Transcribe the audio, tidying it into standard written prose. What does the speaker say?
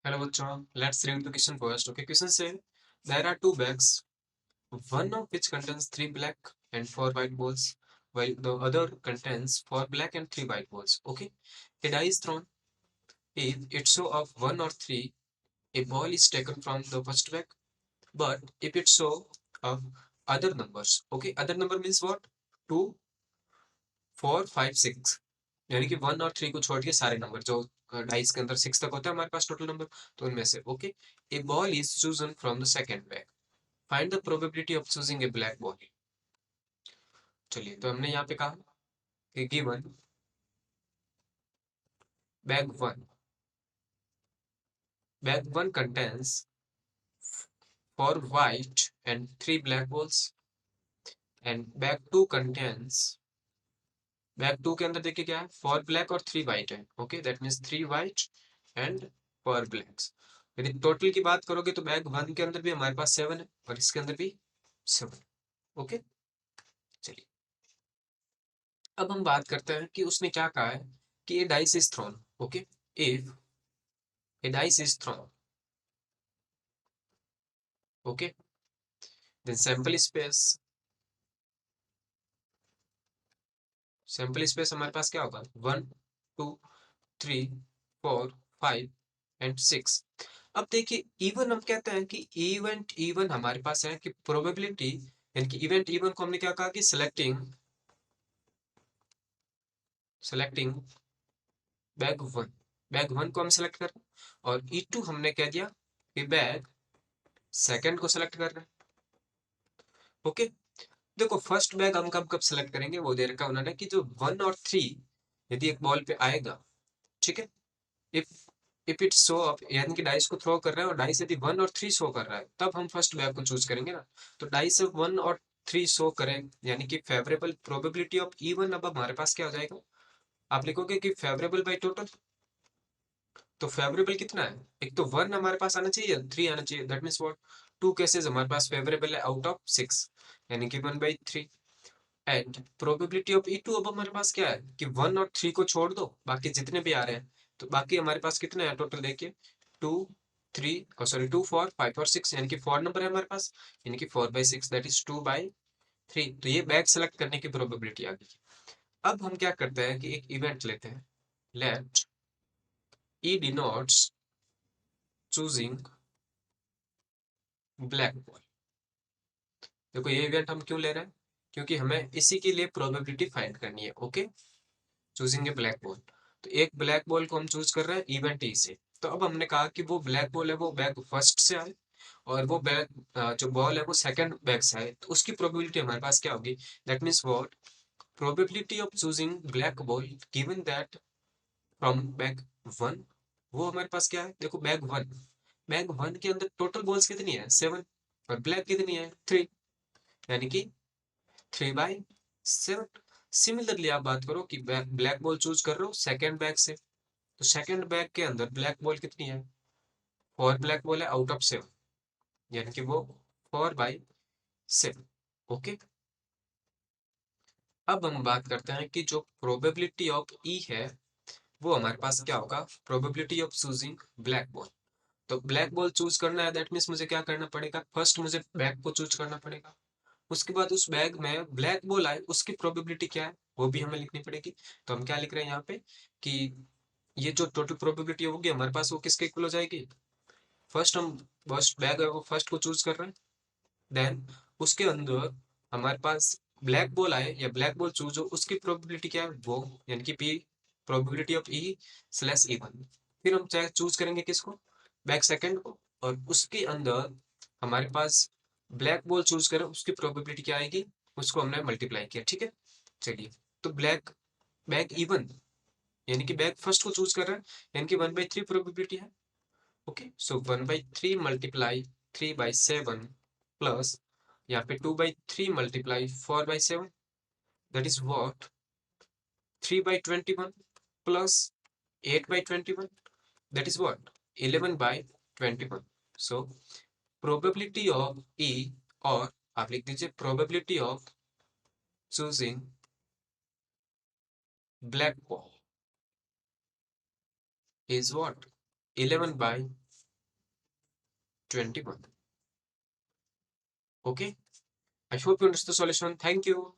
Hello bachcho, let's read the question first. Okay, question say there are two bags, one of which contains three black and four white balls, while the other contains four black and three white balls. Okay, a die is thrown. If it show of one or three, a ball is taken from the first bag. But if it show of other numbers, okay, other number means what? 2, 4, 5, 6, यानी कि 1 और 3 को छोड़ के सारे number जो dice के अंदर 6 तक होता है हमारे पास टोटल नंबर, तो उनमें से okay A ball is chosen from the second bag, find the probability of choosing a black ball. चलिए तो हमने यहाँ पे कहा कि given bag one contains 4 white and 3 black balls and bag 2 contains, bag 2 के अंदर देखिए क्या है, 4 ब्लैक और 3 white है। Okay, that means 3 white and 4 blacks. यदि टोटल की बात करोगे तो बैग 1 के अंदर भी हमारे पास 7 है और इसके अंदर भी 7। ओके, चलिए अब हम बात करते हैं कि उसने क्या कहा है कि a dice is thrown. Okay, if a dice is thrown, okay, then sample space हमारे पास क्या होगा, 1, 2, 3, 4, 5 एंड 6। अब देखिए इवन हम कहते हैं कि इवेंट इवन हमारे पास है कि प्रोबेबिलिटी, यानी कि इवेंट इवन को हमने क्या कहा कि सेलेक्टिंग बैग वन को हम सेलेक्ट कर रहे हैं और ई टू हमने कह दिया कि बैग सेकंड को सेलेक्ट कर रहे हैं। ओके, देखो फर्स्ट बैग हम कब कब सेलेक्ट करेंगे वो दे रखा है उन्होंने कि जो 1 और 3 यदि एक बॉल पे आएगा, ठीक है, if if it show up, यानी कि डाइस को थ्रो कर रहे हैं और डाइस यदि 1 और 3 शो कर रहा है तब हम फर्स्ट बैग को चूज करेंगे ना। तो डाइस 1 और 3 शो करें यानी कि फेवरेबल प्रोबेबिलिटी ऑफ इवन, अब हमारे पास क्या हो जाएगा, आप लिखोगे कि फेवरेबल बाई टोटल। तो फेवरेबल कितना है, एक तो 1 हमारे पास आना चाहिए, 3 आना चाहिए, दैट मीन्स व्हाट, 2 केसेस हमारे पास फेवरेबल है आउट ऑफ 6, यानी कि 1/3। And probability of E two, अब हमारे पास क्या है कि 1 और 3 को छोड़ दो बाकी जितने भी आ रहे हैं, तो बाकी हमारे पास कितने हैं टोटल देखिए, 2, 3, सॉरी 2, 4, 5 और 6, यानी कि 4 नंबर है हमारे पास, यानी कि 4/6 दैट इज 2/3। तो ये बैग सेलेक्ट करने की प्रोबेबिलिटी आ गई। अब हम क्या करते हैं कि एक इवेंट लेते हैं, लेट ई डिनोट्स चूजिंग ब्लैक बॉल। देखो ये इवेंट हम क्यों ले रहे हैं, क्योंकि हमें इसी के लिए प्रोबेबिलिटी फाइंड करनी है। Okay, choosing a black ball, तो एक ब्लैक बॉल को हम चूज कर रहे हैं इवेंट ई से। तो अब हमने कहा कि वो ब्लैक बॉल है वो बैग फर्स्ट से आए और वो बैग जो बॉल है वो सेकंड बैग से आए, तो उसकी प्रोबेबिलिटी हमारे पास क्या होगी, that means what, probability of choosing black ball given that from bag one, वो हमारे पास क्या है, देखो बैग वन के अंदर टोटल बॉल्स कितनी है, 7, और ब्लैक कितनी है, 3, यानी कि 3/7। सिमिलरली आप बात करो कि ब्लैक बॉल चूज कर रहे हो सेकंड बैग से, तो सेकंड बैग के अंदर ब्लैक बॉल कितनी है, 4 ब्लैक बॉल है आउट ऑफ 7, यानी कि वो 4/7। ओके, अब हम बात करते हैं कि जो प्रोबेबिलिटी ऑफ ई है वो हमारे पास क्या होगा, probability of choosing black ball. तो ब्लैक बॉल चूज करना है, दैट मीन्स मुझे क्या करना पड़ेगा, फर्स्ट मुझे बैग को चूज करना पड़ेगा, उसके बाद उस बैग में ब्लैक बॉल आए उसकी प्रोबेबिलिटी क्या है वो भी हमें लिखनी पड़ेगी। तो हम क्या लिख रहे हैं यहाँ पे कि ये जो टोटल प्रोबेबिलिटी होगी हमारे पास वो किसके इक्वल हो जाएगी, फर्स्ट हम फर्स्ट बैग है वो फर्स्ट को चूज कर रहे हैं, देन उसके अंदर हमारे पास ब्लैक बॉल आए या ब्लैक बॉल चूज हो उसकी प्रोबेबिलिटी क्या है वो, यानी कि P, probability of E slash E one. फिर हम चाहे चूज करेंगे किसको, बैक सेकंड को, और उसके अंदर हमारे पास ब्लैक बॉल चूज करें उसकी प्रोबेबिलिटी क्या आएगी, उसको हमने मल्टीप्लाई किया। ठीक है, चलिए तो ब्लैक बैग इवन, यानी कि बैग फर्स्ट को चूज कर रहे हैं, यानी कि 1/3 प्रोबेबिलिटी है। ओके, सो 1/3 मल्टीप्लाई 3/7 प्लस यहाँ पे 2/3 multiply 4/7, that is what 3/21 plus 8/21, that is what 11/21। So probability of E, और आप लिख दीजिए probability of choosing black ball is what 11/21। 21. Okay, I hope you understood the solution. Thank you.